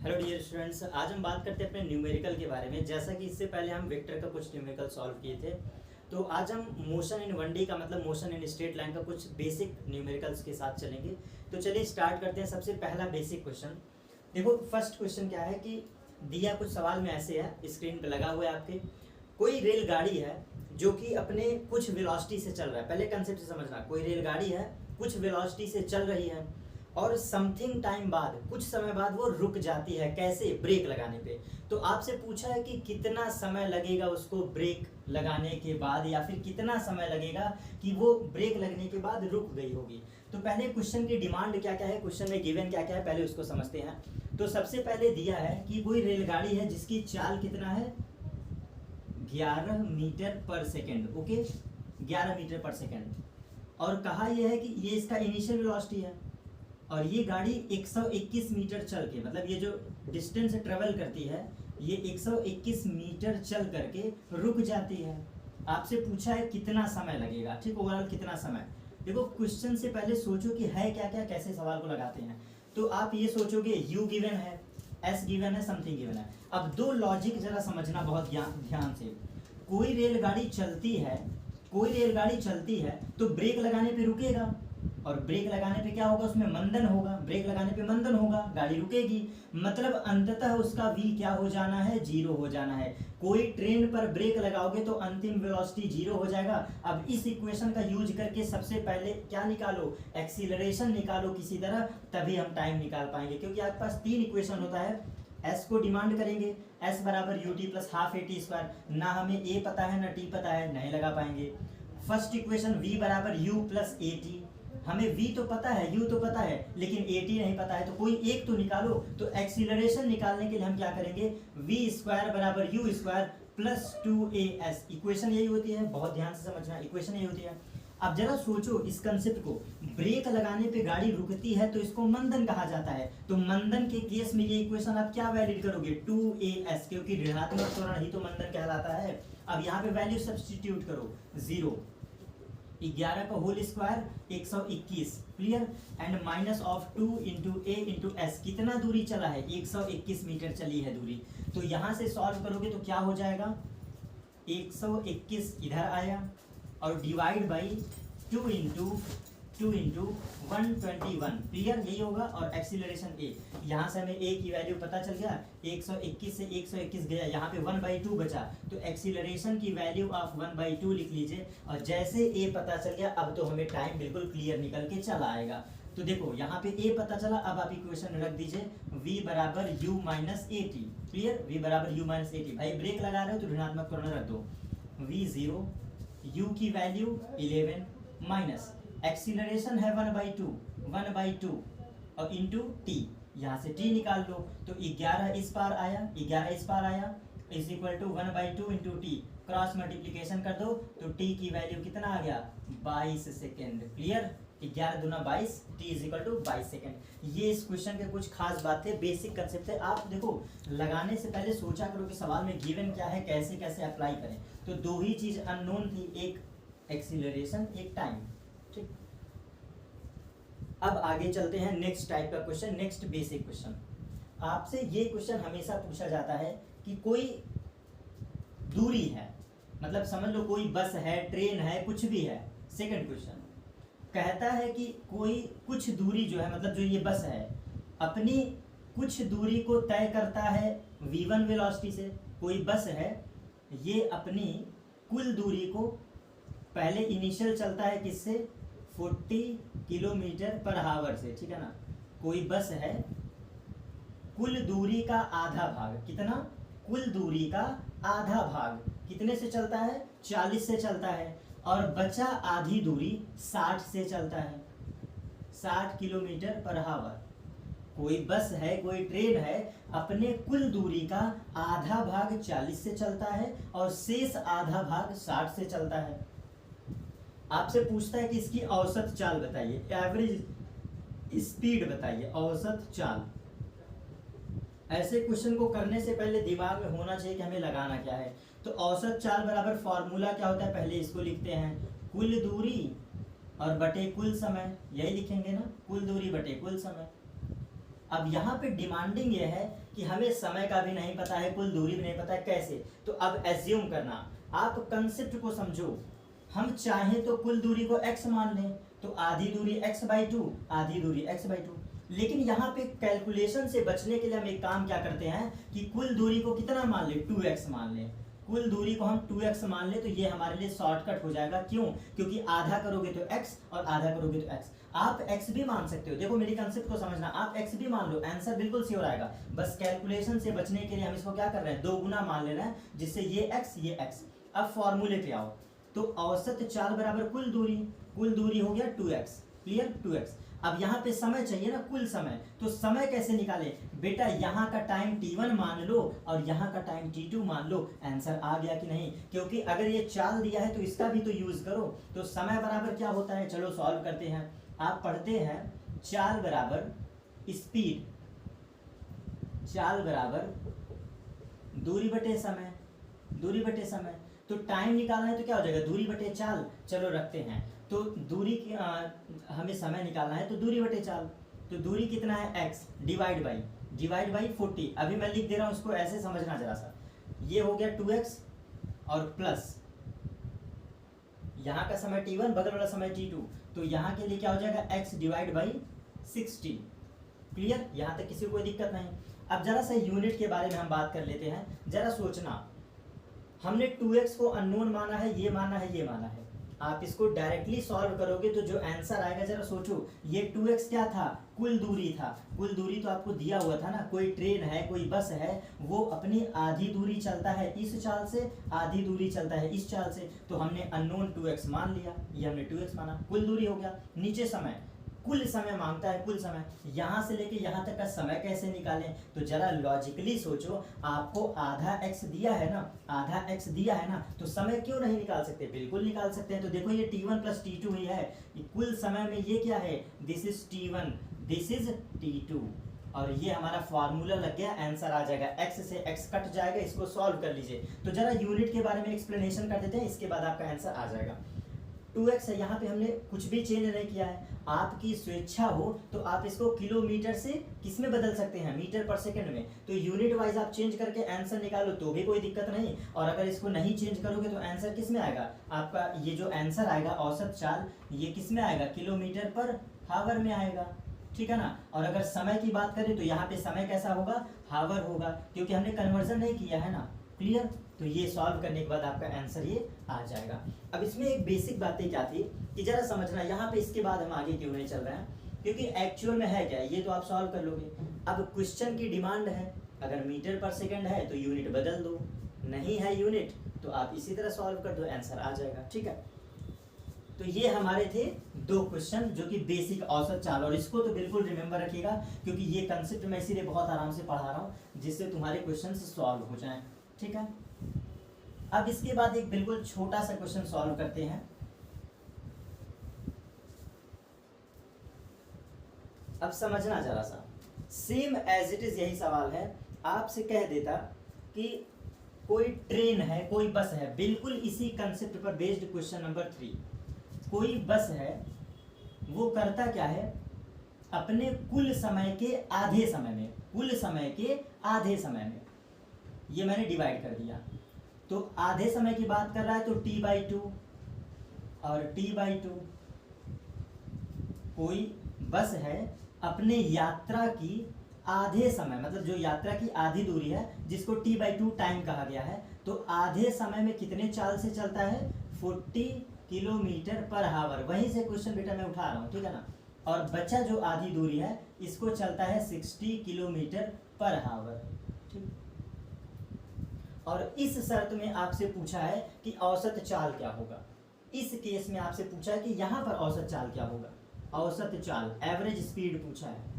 Hello dear students, आज हम बात करते हैं अपने न्यूमेरिकल के बारे में। जैसा कि इससे पहले हम वेक्टर का कुछ न्यूमेरिकल सॉल्व किए थे, तो आज हम मोशन इन 1D का मतलब मोशन इन स्ट्रेट लाइन का कुछ बेसिक न्यूमेरिकल्स के साथ चलेंगे। तो चलिए स्टार्ट करते हैं। सबसे पहला बेसिक क्वेश्चन देखो। फर्स्ट क्वेश्चन क्या है कि दिया कुछ सवाल में ऐसे है, स्क्रीन पे लगा हुआ है आपके। कोई रेलगाड़ी है जो कि अपने कुछ वेलोसिटी से चल रहा है। पहले कंसेप्ट से समझना, कोई रेलगाड़ी है कुछ वेलोसिटी से चल रही है और समथिंग टाइम बाद, कुछ समय बाद वो रुक जाती है। कैसे? ब्रेक लगाने पे। तो आपसे पूछा है कि कितना समय लगेगा उसको ब्रेक लगाने के बाद, या फिर कितना समय लगेगा कि वो ब्रेक लगने के बाद रुक गई होगी। तो पहले क्वेश्चन की डिमांड क्या क्या है, क्वेश्चन में गिवन क्या क्या है, पहले उसको समझते हैं। तो सबसे पहले दिया है कि कोई रेलगाड़ी है जिसकी चाल कितना है, 11 मीटर पर सेकेंड। ओके, 11 मीटर पर सेकेंड। और कहा यह है कि ये इसका इनिशियल वेलोसिटी है और ये गाड़ी 121 मीटर चल के, मतलब ये जो डिस्टेंस ट्रेवल करती है ये 121 मीटर चल करके रुक जाती है। आपसे पूछा है कितना समय लगेगा, ठीक, ओवरऑल कितना समय। देखो क्वेश्चन से पहले सोचो कि है क्या क्या, कैसे सवाल को लगाते हैं। तो आप ये सोचोगे यू गिवन है, एस गिवन है, समथिंग गिवन है। अब दो लॉजिक जरा समझना बहुत ध्यान से। कोई रेलगाड़ी चलती है, कोई रेलगाड़ी चलती है तो ब्रेक लगाने पे रुकेगा, और ब्रेक लगाने पे क्या होगा, उसमें मंदन होगा। ब्रेक लगाने पे मंदन होगा, गाड़ी रुकेगी, मतलब अंततः उसका v क्या हो जाना है, 0 हो जाना है। कोई ट्रेन पर ब्रेक लगाओगे तो अंतिम वेलोसिटी 0 हो जाएगा। अब इस इक्वेशन का यूज करके सबसे पहले क्या निकालो, एक्सीलरेशन निकालो किसी तरह, तभी हम टाइम निकाल पाएंगे। क्योंकि आपके पास 3 इक्वेशन होता है। s को डिमांड करेंगे, s बराबर ut plus half at square. ना हमें a पता है ना t पता है, नहीं लगा पाएंगे। फर्स्ट इक्वेशन v बराबर u प्लस at। हमें v तो पता है, u तो पता है, लेकिन at नहीं पता है, तो कोई एक तो निकालो। तो एक्सीलरेशन निकालने के लिए हम क्या करेंगे, v स्क्वायर बराबर u square plus 2as। Equation यही होती है, बहुत ध्यान से समझना, इक्वेशन यही होती है। अब जरा सोचो इस कंसेप्ट को, ब्रेक लगाने पे गाड़ी रुकती है तो इसको मंदन कहा जाता है। तो मंदन के केस में ये इक्वेशन आप क्या वैलिड करोगे, 2as, क्योंकि ऋणात्मक त्वरण ही तो मंदन कहलाता है। अब यहाँ पे वैल्यू सब्स्टिट्यूट करो, 0, 11 का whole square 121, clear, and minus of 2 into A into S. कितना दूरी चला है, 121 मीटर चली है दूरी। तो यहाँ से सॉल्व करोगे तो क्या हो जाएगा, 121 इधर आया और डिवाइड बाई 2 इंटू 121, क्लियर, यही होगा। और एक्सीलरेशन a, यहाँ से हमें a की वैल्यू पता चल गया, 121 से 121 गया, यहाँ पे 1/2 बचा, तो एक्सीलरेशन की वैल्यू आप 1/2 लिख लीजिए। और जैसे a पता चल गया, अब तो हमें टाइम बिल्कुल क्लियर निकल के चला आएगा। तो देखो यहाँ पे a पता चला, अब आप इक्वेशन रख दीजिए, v बराबर u minus A T, clear, v बराबर u माइनस ए टी। भाई ब्रेक लगा रहे हो तो ऋणात्मक त्वरण रख दो, v 0, u की वैल्यू 11 माइनस एक्सीलरेशन है 1/2 और इंटू टी, यहाँ से टी निकाल लो। तो 11 इस पार आया, 11 इस पार आया, is equal to 1/2 into T. Cross multiplication कर दो तो टी की वैल्यू कितना आ गया, 22 सेकेंड, क्लियर। 11 दूना 22, T is equal to 22 second. ये इस क्वेश्चन के कुछ खास बात है, बेसिक कंसेप्ट है। आप देखो लगाने से पहले सोचा करो कि सवाल में गिवन क्या है, कैसे कैसे अप्लाई करें। तो दो ही चीज अननोन थी, एक एक्सीलरेशन, एक टाइम, ठीक। अब आगे चलते हैं नेक्स्ट टाइप का क्वेश्चन, नेक्स्ट बेसिक क्वेश्चन। आपसे ये क्वेश्चन हमेशा पूछा जाता है कि कोई दूरी है, मतलब समझ लो कोई बस है, ट्रेन है, कुछ भी है। सेकंड क्वेश्चन कहता है कि कोई कुछ दूरी जो है, मतलब जो ये बस है अपनी कुछ दूरी को तय करता है v1 वेलोसिटी से। कोई बस है, ये अपनी कुल दूरी को पहले इनिशियल चलता है किससे, 40 किलोमीटर पर आवर से, ठीक है ना। कोई बस है, कुल दूरी का आधा भाग, कितना, कुल दूरी का आधा भाग कितने से चलता है, 40 से चलता है, और बचा आधी दूरी 60 से चलता है, 60 किलोमीटर पर आवर। कोई बस है, कोई ट्रेन है, अपने कुल दूरी का आधा भाग 40 से चलता है और शेष आधा भाग 60 से चलता है। आपसे पूछता है कि इसकी औसत चाल बताइए, एवरेज स्पीड बताइए, औसत चाल। ऐसे क्वेश्चन को करने से पहले दिमाग में होना चाहिए कि हमें लगाना क्या है। तो औसत चाल बराबर फॉर्मूला क्या होता है, पहले इसको लिखते हैं, कुल दूरी और बटे कुल समय, यही लिखेंगे ना, कुल दूरी बटे कुल समय। अब यहाँ पे डिमांडिंग ये है कि हमें समय का भी नहीं पता है, कुल दूरी भी नहीं पता है, कैसे? तो अब एज्यूम करना, आप कंसेप्ट को समझो। हम चाहें तो कुल दूरी को x मान लें, तो आधी दूरी x/2, आधी दूरी x/2। लेकिन यहाँ पे कैलकुलेशन से बचने के लिए हम एक काम क्या करते हैं कि कुल दूरी को कितना मान लें, 2x मान लें। कुल दूरी को हम 2x मान लें तो ये हमारे लिए शॉर्टकट हो जाएगा। क्यों? क्योंकि आधा करोगे तो x और आधा करोगे तो x। आप x भी मान सकते हो, देखो मेरी कंसेप्ट को समझना, आप x भी मान लो, आंसर बिल्कुल श्योर आएगा। बस कैलकुलेशन से बचने के लिए हम इसको क्या कर रहे हैं, 2 गुना मान ले रहे हैं, जिससे ये x ये x। अब फॉर्मूले पे आओ, तो औसत चाल बराबर कुल दूरी हो गया 2x, क्लियर, 2x। अब यहाँ पे समय चाहिए ना, कुल समय, तो समय कैसे निकाले बेटा, यहाँ का टाइम t1 मान लो और यहाँ का टाइम t2 मान लो। आंसर आ गया कि नहीं? क्योंकि अगर ये चाल दिया है तो इसका भी तो यूज करो। तो समय बराबर क्या होता है, चलो सॉल्व करते हैं। आप पढ़ते हैं चाल बराबर स्पीड, चाल बराबर दूरी बटे समय, दूरी बटे समय। तो टाइम निकालना है तो क्या हो जाएगा, दूरी बटे चाल। चलो रखते हैं, तो दूरी की हमें समय निकालना है तो दूरी बटे चाल। तो दूरी कितना है, x डिवाइड बाई 40। अभी मैं लिख दे रहा हूँ, इसको ऐसे समझना जरा सा। ये हो गया 2x और प्लस यहाँ का समय t1, बगल वाला समय t2, तो यहाँ के लिए क्या हो जाएगा, x डिवाइड बाई 60। क्लियर? यहाँ तक किसी को कोई दिक्कत नहीं। अब जरा सा यूनिट के बारे में हम बात कर लेते हैं। जरा सोचना, हमने 2x को अननोन माना है, ये माना है, ये माना है। आप इसको डायरेक्टली सॉल्व करोगे तो जो आंसर आएगा, जरा सोचो, ये 2x क्या था, कुल दूरी था। कुल दूरी तो आपको दिया हुआ था ना, कोई ट्रेन है, कोई बस है, वो अपनी आधी दूरी चलता है इस चाल से, आधी दूरी चलता है इस चाल से। तो हमने अननोन 2x मान लिया, ये हमने 2x माना, कुल दूरी हो गया। नीचे समय, कुल समय मांगता है, कुल समय। यहाँ से लेके यहाँ तक का समय कैसे निकालें, तो जरा लॉजिकली सोचो। आपको आधा x दिया है ना, आधा x दिया है ना, तो समय क्यों नहीं निकाल सकते, बिल्कुल निकाल सकते हैं। तो देखो ये t1 प्लस t2 ही है, कुल समय में ये क्या है, this is t1, this is t2, और ये हमारा फॉर्मूला लग गया, आंसर आ जाएगा। x से x कट जाएगा, इसको सॉल्व कर लीजिए। तो जरा यूनिट के बारे में एक्सप्लेनेशन कर देते हैं, इसके बाद आपका आंसर आ जाएगा। 2x है, यहाँ पे हमने कुछ भी चेंज नहीं किया है। आपकी स्वेच्छा हो तो आप इसको किलोमीटर से किस में बदल सकते हैं, मीटर पर सेकंड में। तो यूनिट वाइज आप चेंज करके आंसर निकालो तो भी कोई दिक्कत नहीं। और अगर इसको नहीं चेंज करोगे तो आंसर किस में आएगा, आपका ये जो आंसर आएगा औसत चाल, ये किस में आएगा, किलोमीटर पर हावर में आएगा, ठीक है ना। और अगर समय की बात करें तो यहाँ पे समय कैसा होगा, हावर होगा, क्योंकि हमने कन्वर्जन नहीं किया है ना, क्लियर। तो ये सॉल्व करने के बाद आपका आंसर ये आ जाएगा। अब इसमें एक बेसिक बातें क्या थी कि जरा समझना, यहाँ पे इसके बाद हम आगे क्यों नहीं चल रहे हैं, क्योंकि एक्चुअल में है क्या, ये तो आप सॉल्व कर लोगे। अब क्वेश्चन की डिमांड है, अगर मीटर पर सेकंड है तो यूनिट बदल दो, नहीं है यूनिट तो आप इसी तरह सॉल्व कर दो, आंसर आ जाएगा, ठीक है। तो ये हमारे थे 2 क्वेश्चन जो कि बेसिक औसत चाल, और इसको तो बिल्कुल रिमेंबर रखिएगा, क्योंकि ये कंसेप्ट मैं इसीलिए बहुत आराम से पढ़ा रहा हूँ जिससे तुम्हारे क्वेश्चन सॉल्व हो जाएं, ठीक है। अब इसके बाद एक बिल्कुल छोटा सा क्वेश्चन सॉल्व करते हैं। अब समझना जरा सा, सेम एज इट इज यही सवाल है। आपसे कह देता कि कोई ट्रेन है, कोई बस है, बिल्कुल इसी कंसेप्ट पर बेस्ड क्वेश्चन नंबर 3। कोई बस है, वो करता क्या है, अपने कुल समय के आधे समय में, कुल समय के आधे समय में, ये मैंने डिवाइड कर दिया। तो आधे समय की बात कर रहा है तो t/2 और t/2। कोई बस है, अपने यात्रा की आधे समय, मतलब जो यात्रा की आधी दूरी है जिसको t/2 टाइम कहा गया है, तो आधे समय में कितने चाल से चलता है, 40 किलोमीटर पर हावर। वहीं से क्वेश्चन बेटा मैं उठा रहा हूँ, ठीक है ना। और बचा जो आधी दूरी है इसको चलता है 60 किलोमीटर पर हावर, ठीक। और इस शर्त में आपसे पूछा है कि औसत चाल क्या होगा। इस केस में आपसे पूछा है कि यहाँ पर औसत चाल क्या होगा, औसत चाल, एवरेज स्पीड पूछा है।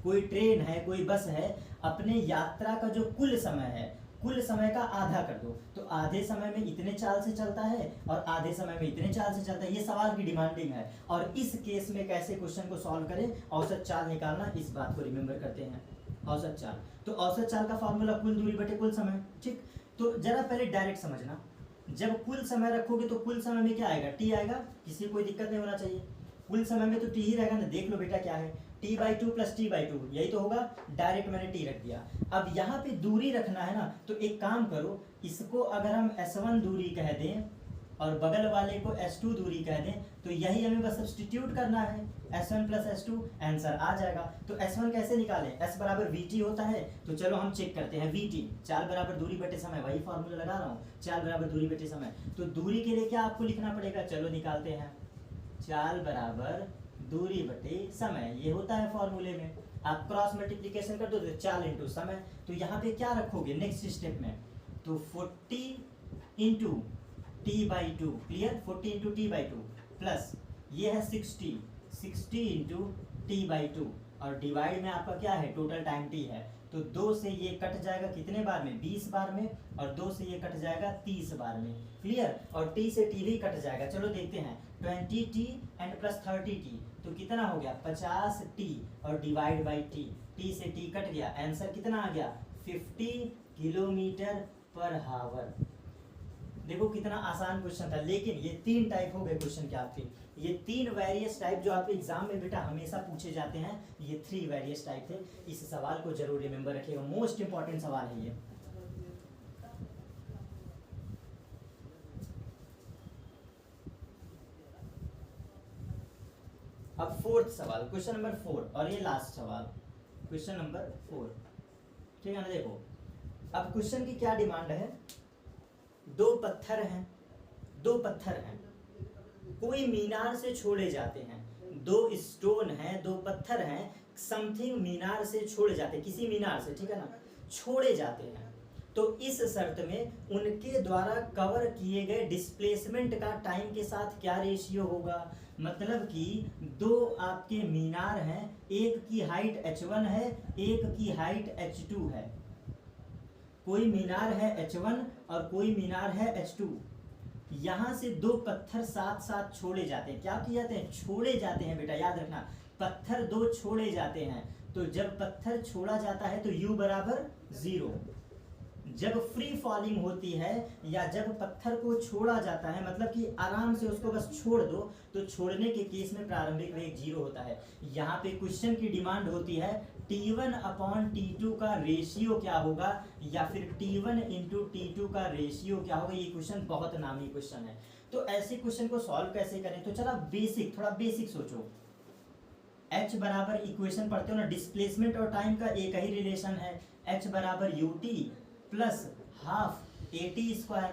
कोई ट्रेन है, कोई बस है, अपने यात्रा का जो कुल समय है, कुल समय का आधा कर दो, तो आधे समय में इतने चाल से चलता है और आधे समय में इतने चाल से चलता है। ये सवाल की डिमांडिंग है। और इस केस में कैसे क्वेश्चन को सॉल्व करें, औसत चाल निकालना, इस बात को रिमेंबर करते हैं। औसत चाल, तो औसत चाल का फॉर्मूला कुल दूरी बटे कुल समय, ठीक। तो जरा पहले डायरेक्ट समझना, जब कुल समय रखोगे तो कुल समय में क्या आएगा, टी आएगा, किसी को कोई दिक्कत नहीं होना चाहिए। कुल समय में तो टी ही रहेगा ना। देख लो बेटा क्या है, t/2 प्लस t/2 यही तो होगा, डायरेक्ट मैंने t रख दिया। अब यहाँ पे दूरी रखना है ना, तो एक काम करो, इसको अगर हम s1 दूरी कह दें और बगल वाले को s2 दूरी कह दें, तो यही हमें बस सब्स्टिट्यूट करना है, s1 प्लस s2, आंसर आ जाएगा। तो s1 कैसे निकालें, s बराबर vt होता है, तो चलो हम चेक करते हैं vt, चाल बराबर दूरी बटे समय, वही फॉर्मूला लगा रहा हूँ, चाल बराबर दूरी बटे समय। तो दूरी के लिए क्या आपको लिखना पड़ेगा, चलो निकालते हैं, चाल बराबर दूरी बटे समय, ये होता है फॉर्मूले में। आप क्रॉस मल्टीप्लिकेशन कर दो तो चाल इंटू समय। तो यहाँ पे क्या रखोगे नेक्स्ट स्टेप में, तो 40 into t/2, clear, 40 into t/2 plus ये है 60 इंटू t/2 और डिवाइड में आपका क्या है, टोटल टाइम t है, तो 2 से ये कट जाएगा कितने बार में, 20 बार में, और 2 से ये कट जाएगा 30 बार में, क्लियर, और t से t भी कट जाएगा। चलो देखते हैं, 20t एंड प्लस 30t, तो कितना हो गया 50t और डिवाइड बाई t से t कट गया, आंसर कितना आ गया 50 किलोमीटर पर हावर। देखो कितना आसान क्वेश्चन था, लेकिन ये 3 टाइप हो गए क्वेश्चन के आपके, ये 3 वेरियस टाइप जो आपके एग्जाम में बेटा हमेशा पूछे जाते हैं, ये 3 वेरियस टाइप थे। इस सवाल को जरूर रिमेंबर रखिएगा, मोस्ट इंपॉर्टेंट सवाल है ये। अब 4th सवाल, क्वेश्चन नंबर 4 और ये लास्ट सवाल, क्वेश्चन नंबर 4, ठीक है ना। देखो अब क्वेश्चन की क्या डिमांड है, 2 पत्थर हैं, 2 पत्थर हैं, कोई मीनार से छोड़े जाते हैं, 2 स्टोन हैं, 2 पत्थर हैं, समथिंग मीनार से छोड़े जाते हैं, किसी मीनार से, ठीक है ना, छोड़े जाते हैं। तो इस शर्त में उनके द्वारा कवर किए गए डिस्प्लेसमेंट का टाइम के साथ क्या रेशियो होगा, मतलब कि 2 आपके मीनार हैं, एक की हाइट h1 है, एक की हाइट h2 है, कोई मीनार है h1 और कोई मीनार है h2। यहां से 2 पत्थर साथ साथ छोड़े जाते हैं, क्या किए जाते हैं, छोड़े जाते हैं बेटा, याद रखना, पत्थर 2 छोड़े जाते हैं। तो जब पत्थर छोड़ा जाता है तो u बराबर 0, जब फ्री फॉलिंग होती है या जब पत्थर को छोड़ा जाता है, मतलब कि आराम से उसको बस छोड़ दो, तो छोड़ने के केस में प्रारंभिक वेग 0 होता है। यहाँ पे क्वेश्चन की डिमांड होती है t1 अपॉन t2 का रेशियो क्या होगा, या फिर t1 इंटू t2 का रेशियो क्या होगा। ये क्वेश्चन बहुत नामी क्वेश्चन है, तो ऐसे क्वेश्चन को सॉल्व कैसे करें, तो चला बेसिक, थोड़ा बेसिक सोचो। h बराबर इक्वेशन पढ़ते हो ना, डिस्प्लेसमेंट और टाइम का एक ही रिलेशन है, h बराबर ut प्लस हाफ at²,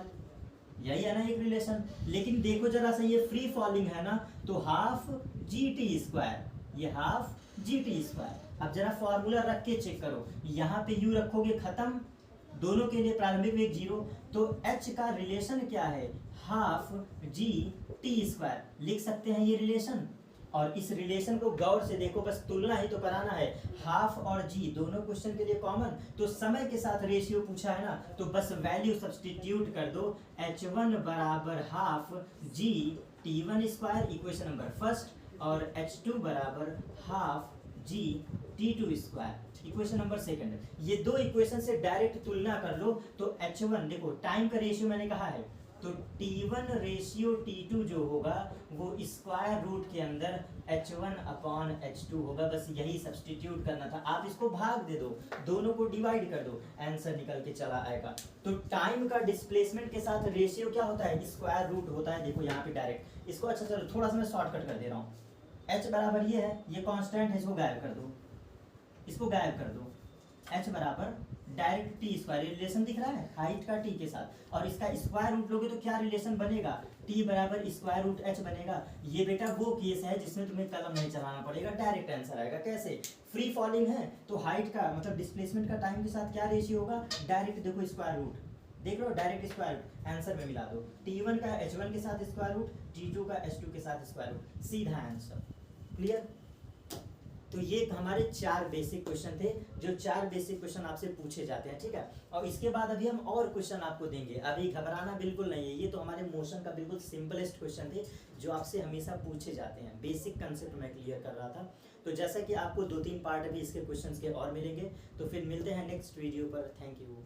यही है ना एक रिलेशन। लेकिन देखो जरा सा, ये फ्री फॉलिंग है ना, तो हाफ gt², ये हाफ gt²। अब जरा फॉर्मूला रख के चेक करो, यहाँ पे u रखोगे खत्म, दोनों के लिए प्रारंभिक वेग 0, तो h का रिलेशन क्या है, हाफ gt², लिख सकते हैं ये रिलेशन। और इस रिलेशन को गौर से देखो, बस तुलना ही तो कराना है, हाफ और जी दोनों क्वेश्चन के लिए कॉमन, तो समय के साथ रेशियो पूछा है ना, तो बस वैल्यू सब्स्टिट्यूट कर दो, h1 बराबर हाफ जी t1², इक्वेशन नंबर फर्स्ट, और h2 बराबर हाफ जी t2², इक्वेशन नंबर सेकंड। ये 2 इक्वेशन से डायरेक्ट तुलना कर लो, तो h1 देखो टाइम का रेशियो मैंने कहा है, तो t1 रेशियो t2 जो होगा वो स्क्वायर रूट के अंदर h1 अपॉन h2 होगा, बस यही सब्स्टिट्यूट करना था। आप इसको भाग दे दो, दोनों को डिवाइड कर दो, आंसर निकल के चला आएगा। तो टाइम का डिस्प्लेसमेंट के साथ रेशियो क्या होता है, स्क्वायर रूट होता है। देखो यहाँ पे डायरेक्ट इसको, अच्छा चलो थोड़ा सा मैं शॉर्टकट कर दे रहा हूँ, h बराबर ये है, ये कांस्टेंट है, इसको गायब कर दो, इसको गायब कर दो, h बराबर डायरेक्ट t², रिलेशन दिख रहा है हाइट का t के साथ, और इसका स्क्वायर रूट लोगे तो क्या रिलेशन बनेगा, t बराबर स्क्वायर रूट h बनेगा। ये बेटा वो केस है जिसमें तुम्हें कलम नहीं चलाना पड़ेगा, डायरेक्ट आंसर आएगा। कैसे, फ्री फॉलिंग है तो हाइट का मतलब डिस्प्लेसमेंट का टाइम के साथ क्या रेशियो होगा, डायरेक्ट देखो स्क्वायर रूट, देख लो डायरेक्ट स्क्वायर रूट, आंसर में मिला दो, t1 का h1 के साथ स्क्वायर रूट, t2 का h2 के साथ स्क्वायर रूट, सीधा आंसर। क्लियर। तो ये हमारे 4 बेसिक क्वेश्चन थे, जो 4 बेसिक क्वेश्चन आपसे पूछे जाते हैं, ठीक है। और इसके बाद अभी हम और क्वेश्चन आपको देंगे, अभी घबराना बिल्कुल नहीं है, ये तो हमारे मोशन का बिल्कुल सिंपलेस्ट क्वेश्चन थे जो आपसे हमेशा पूछे जाते हैं। बेसिक कंसेप्ट मैं क्लियर कर रहा था। तो जैसा कि आपको 2-3 पार्ट भी इसके क्वेश्चन के और मिलेंगे, तो फिर मिलते हैं नेक्स्ट वीडियो पर। Thank you.